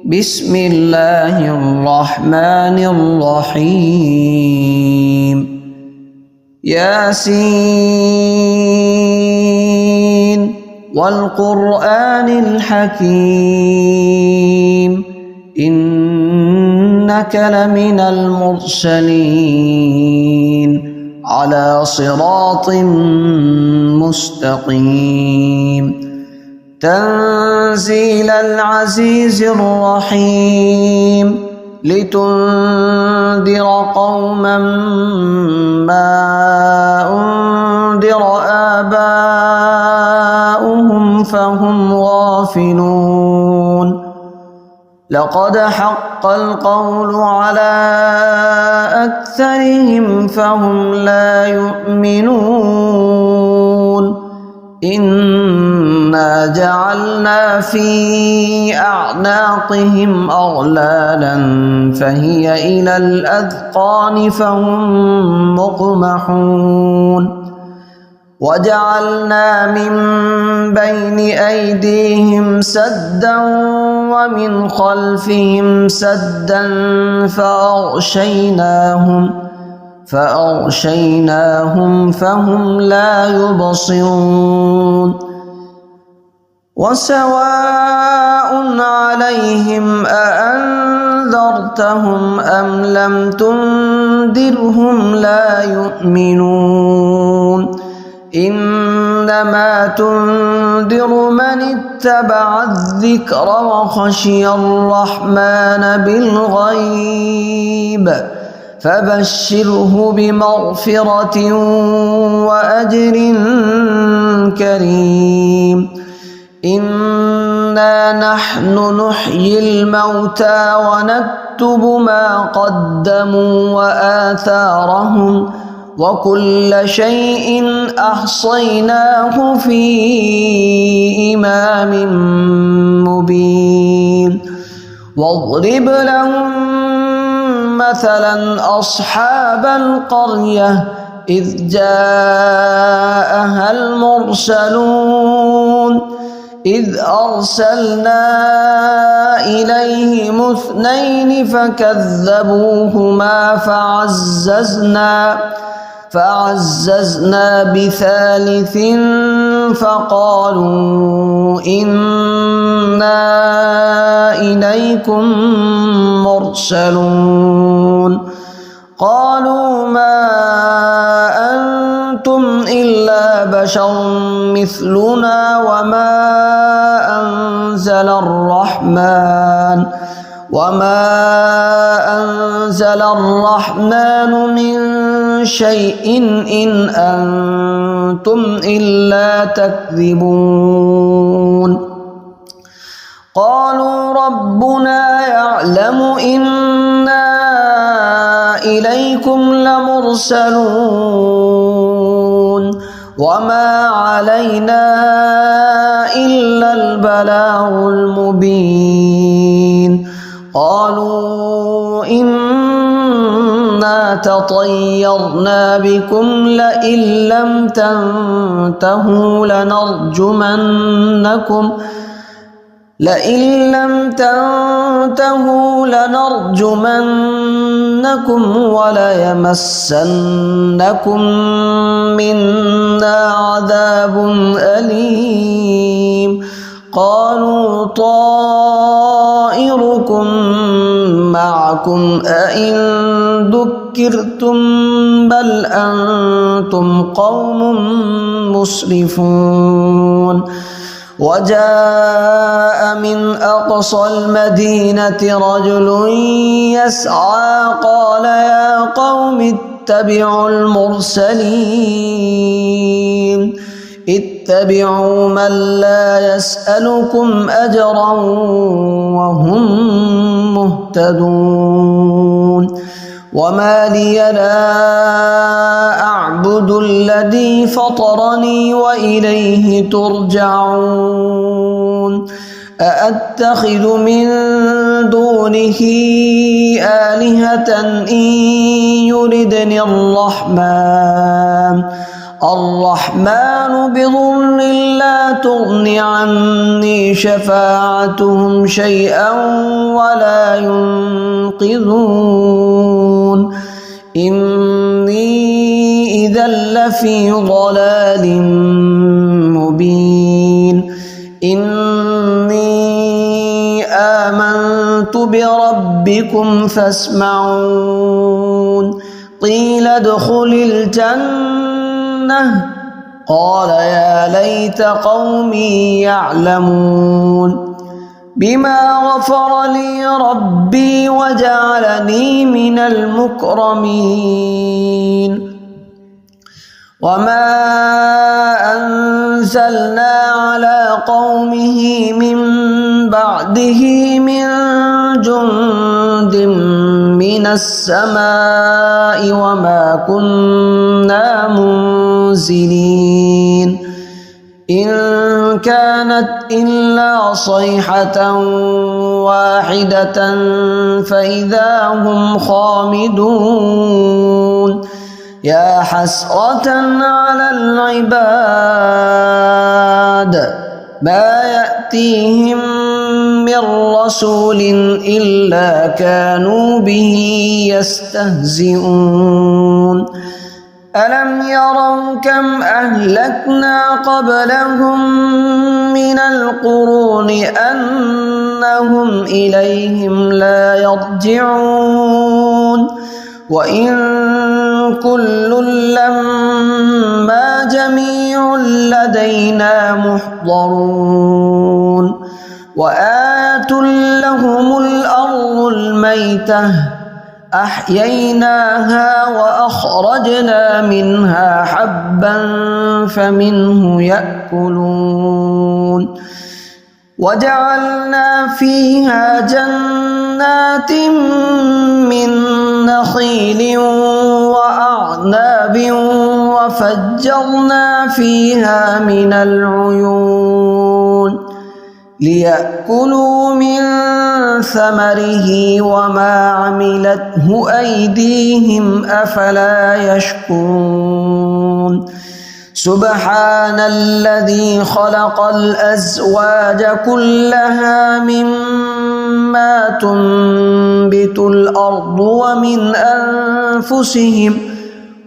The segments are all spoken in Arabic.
بسم الله الرحمن الرحيم ياسين والقرآن الحكيم إنك لمن المرسلين على صراط مستقيم تنزيل العزيز الرحيم لتنذر قوما ما أنذر آباؤهم فهم غافلون لقد حق القول على أكثرهم فهم لا يؤمنون إنا جعلنا في أعناقهم أغلالا فهي إلى الأذقان فهم مقمحون وجعلنا من بين أيديهم سدا ومن خلفهم سدا فأغشيناهم فهم لا يبصرون وسواء عليهم أأنذرتهم أم لم تنذرهم لا يؤمنون إنما تنذر من اتبع الذكر وخشي الرحمن بالغيب فبشره بمغفرة وأجر كريم إنا نحن نحيي الموتى ونكتب ما قدموا وآثارهم وكل شيء أحصيناه في إمام مبين واضرب لهم مثلا أصحاب القرية إذ جاءها المرسلون إذ أرسلنا إليهم 2 فكذبوهما فعززنا بثالث فقالوا إنا إليكم مرسلون قالوا ما أنتم إلا بشر مثلنا وما أنزل الرحمن من شيء إن أنتم إلا تكذبون قالوا ربنا يعلم إنا إليكم لمرسلون وما علينا إلا البلاغ المبين قالوا إنا تطيرنا بكم لئن لم تنتهوا لنرجمنكم وليمسنكم منا عذاب أليم قالوا طائركم معكم أئن ذكرتم بل أنتم قوم مسرفون وجاء من أقصى المدينة رجل يسعى قال يا قوم اتبعوا من لا يسألكم أجرا وهم مهتدون وما لي لا أعبد الذي فطرني وإليه ترجعون أأتخذ من دونه آلهة إن يردني الرحمن الرحمن بضر لا تغن عني شفاعتهم شيئا ولا ينقذون إني إذا لفي ضلال مبين إني آمنت بربكم فاسمعون قيل ادخل الجنة قال يا ليت قومي يعلمون بما غفر لي ربي وجعلني من المكرمين وما أنزلنا على قومه من بعده من جند من السماء وما كنا منزلين إن كانت إلا صيحة واحدة فإذا هم خامدون يا حسرة على العباد ما يأتيهم من رسول إلا كانوا به يستهزئون ألم يروا كم أهلكنا قبلهم من القرون أنهم إليهم لا يرجعون وإن كل لما جميع لدينا محضرون وآية لهم الأرض الميتة أحييناها وأخرجنا منها حبا فمنه يأكلون وجعلنا فيها جنات من نخيل وأعناب وفجرنا فيها من العيون ليأكلوا من ثمره وما عملته أيديهم أفلا يشكرون سبحان الذي خلق الأزواج كلها مما تنبت الأرض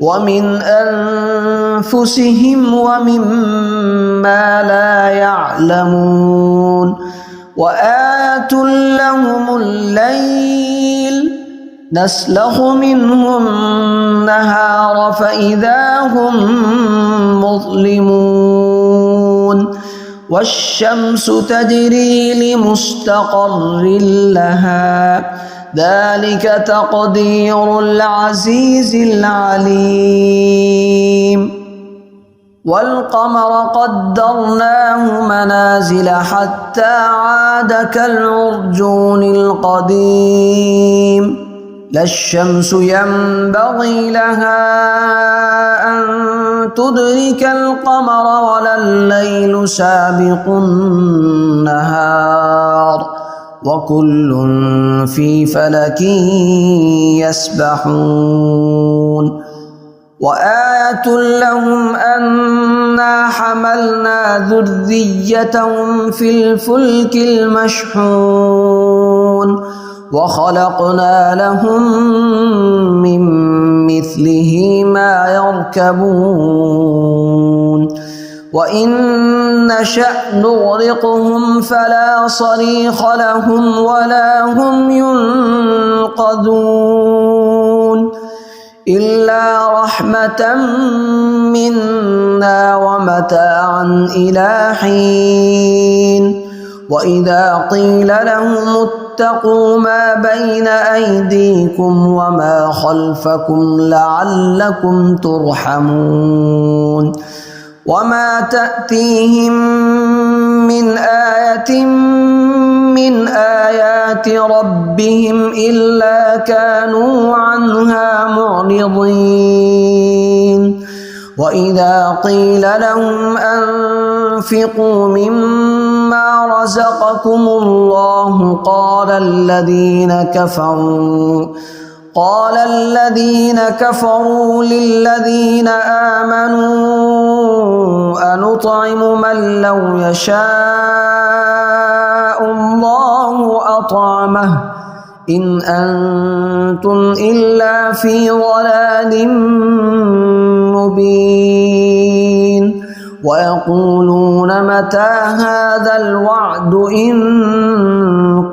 ومن أنفسهم ومما لا يعلمون وآية لهم الليل نسلخ منه النهار فإذا هم مظلمون والشمس تجري لمستقر لها ذلك تقدير العزيز العليم والقمر قدرناه منازل حتى عاد كالعرجون القديم لا الشمس ينبغي لها أن تدرك القمر ولا الليل سابق النهار وكل في فلك يسبحون وآية لهم أنا حملنا ذريتهم في الفلك المشحون وخلقنا لهم من مثله ما يركبون وإن نشأ نغرقهم فلا صريخ لهم ولا هم ينقذون إلا رحمة منا ومتاعا إلى حين وإذا قيل لهم اتقوا ما بين أيديكم وما خلفكم لعلكم ترحمون وما تأتيهم من آية من آيات ربهم إلا كانوا عنها معرضين وإذا قيل لهم أنفقوا مما رزقكم الله قال الذين كفروا للذين آمنوا أنطعم من لو يشاء الله أطعمه إن أنتم إلا في ضلال مبين ويقولون متى هذا الوعد إن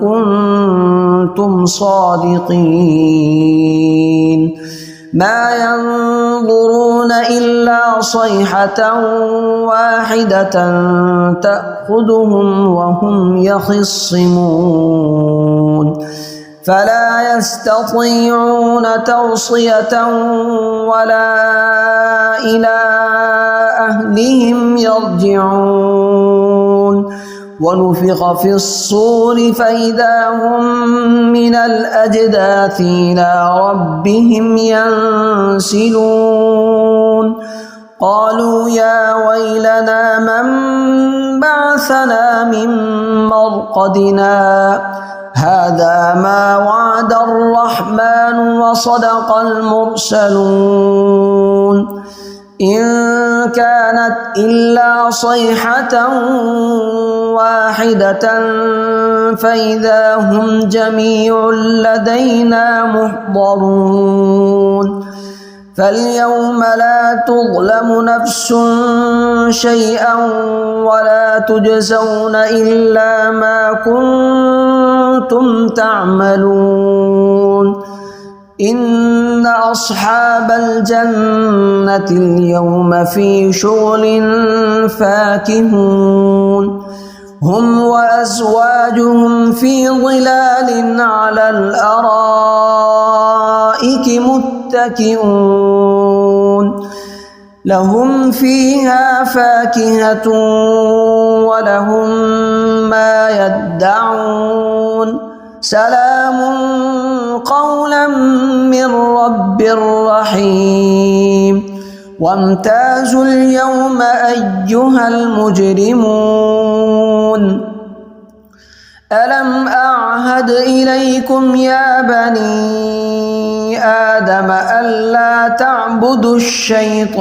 كنتم صادقين ما ينظرون إلا صيحة واحدة تأخذهم وهم يخصمون فلا يستطيعون توصية ولا إلى أهلهم يرجعون ونفخ في الصور فإذا هم من الأجداث إلى ربهم ينسلون قالوا يا ويلنا من بعثنا من مرقدنا هذا ما وعد الرحمن وصدق المرسلون إن كانت إلا صيحة واحدة فإذا هم جميع لدينا محضرون فاليوم لا تظلم نفس شيئا ولا تجزون إلا ما كنتم تعملون إن أصحاب الجنة اليوم في شغل فاكهون هم وأزواجهم في ظلال على الأرائك متكئون لهم فيها فاكهة ولهم ما يدعون سلام قولا من رب رحيم وامتازوا اليوم أيها المجرمون ألم أعهد إليكم يا بني آدم ألا تعبدوا الشيطان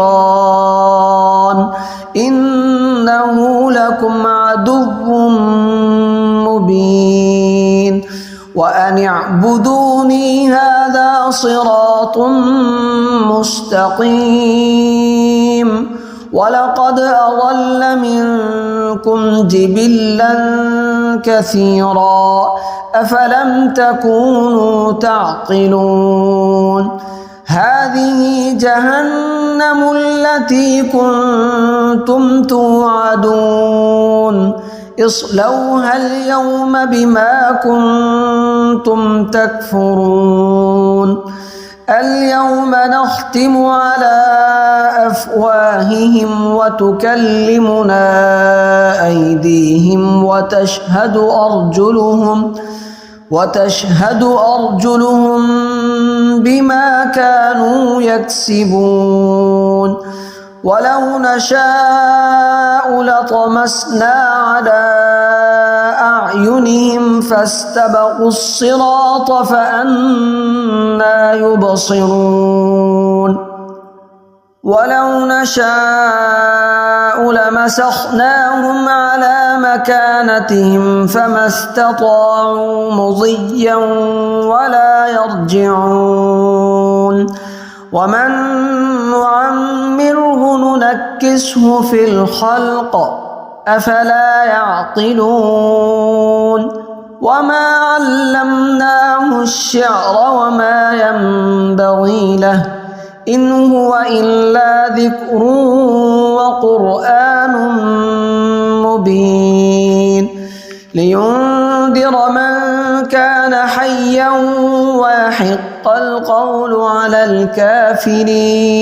إنه لكم عدو مبين وأن اعبدوني هذا صراط مستقيم ولقد أضل منكم جبلا كثيرا أفلم تكونوا تعقلون هذه جهنم التي كنتم توعدون اصلوها اليوم بما كنتم تكفرون اليوم نختم على أفواههم وتكلمنا أيديهم وتشهد أرجلهم بما كانوا يكسبون ولو نشاء لطمسنا على أعينهم فاستبقوا الصراط فأنى يبصرون ولو نشاء لمسخناهم على مكانتهم فما استطاعوا مضيا ولا يرجعون ومن نعمره ننكسه في الخلق أفلا يعقلون وما علمناه الشعر وما ينبغي له إن هو إلا ذكر وقرآن مبين لينذر من كان حيا ويحق القول على الكافرين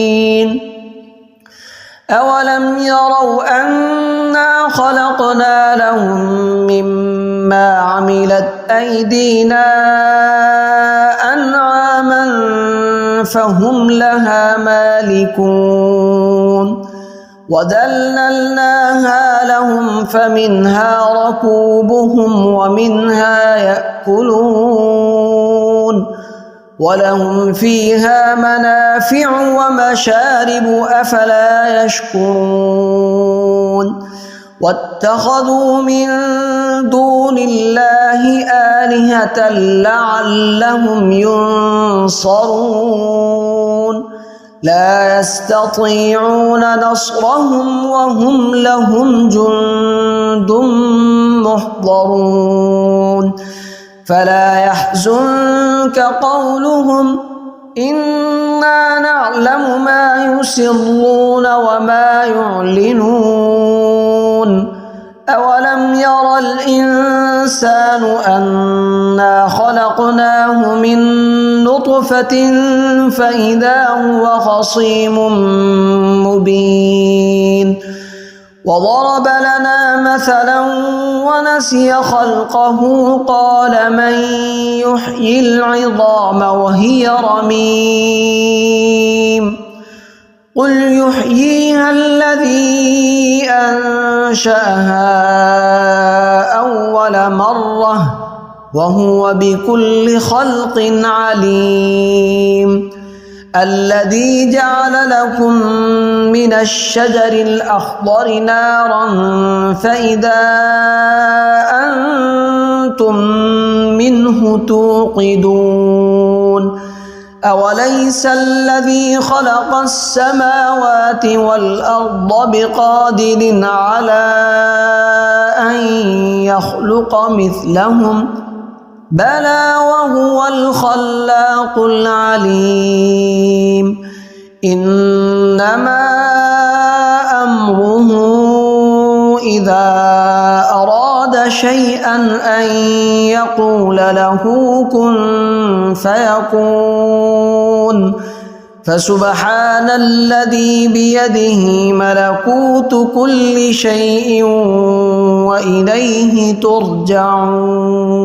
أولم يروا أنا خلقنا لهم مما عملت أيدينا أنعاما فهم لها مالكون وذللناها لهم فمنها ركوبهم ومنها يأكلون ولهم فيها منافع ومشارب أفلا يشكرون واتخذوا من دون الله آلهة لعلهم ينصرون لا يستطيعون نصرهم وهم لهم جند محضرون فلا يحزنك قولهم إنا نعلم ما يسرون وما يعلنون أولم ير الإنسان أنا خلقناه من نطفة فإذا هو خصيم مبين وضرب لنا مثلا ونسي خلقه قال من يحيي العظام وهي رميم قل يحييها الذي أنشأها أول مرة وهو بكل خلق عليم الذي جعل لكم من الشجر الأخضر نارا فإذا أنتم منه توقدون أوليس الذي خلق السماوات والأرض بقادر على أن يخلق مثلهم بلى وهو الخلاق العليم إنما أمره إذا أراد شيئا أن يقول له كن فيكون فسبحان الذي بيده ملكوت كل شيء وإليه ترجعون.